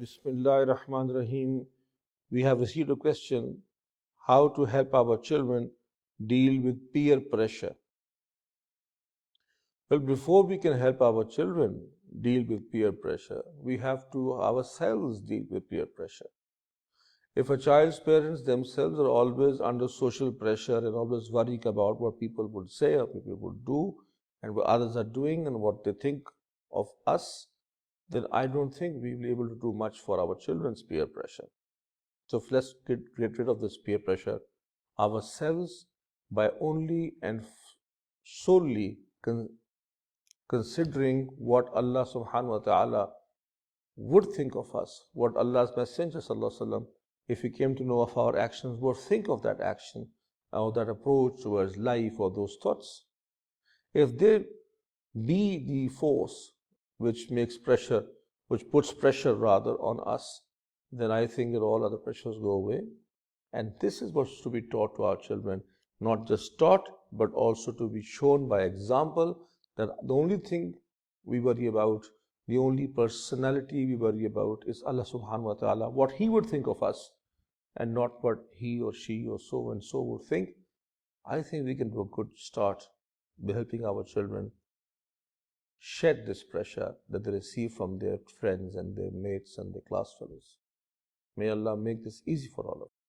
Bismillahir Rahmanir Rahim. We have received a question how to help our children deal with peer pressure. Well, before we can help our children deal with peer pressure, we have to ourselves deal with peer pressure. If a child's parents themselves are always under social pressure and always worrying about what people would say or people would do and what others are doing and what they think of us, then I don't think we will be able to do much for our children's peer pressure. So let's get rid of this peer pressure ourselves by only and solely considering what Allah subhanahu wa ta'ala would think of us, what Allah's Messenger sallallahu alaihi wasallam, if he came to know of our actions, would think of that action or that approach towards life or those thoughts. If they be the force which makes pressure, which puts pressure rather on us, then I think that all other pressures go away. And this is what's to be taught to our children, not just taught, but also to be shown by example that the only thing we worry about, the only personality we worry about is Allah subhanahu wa ta'ala, what He would think of us and not what he or she or so and so would think. I think we can do a good start by helping our children shed this pressure that they receive from their friends and their mates and their class fellows. May Allah make this easy for all of us.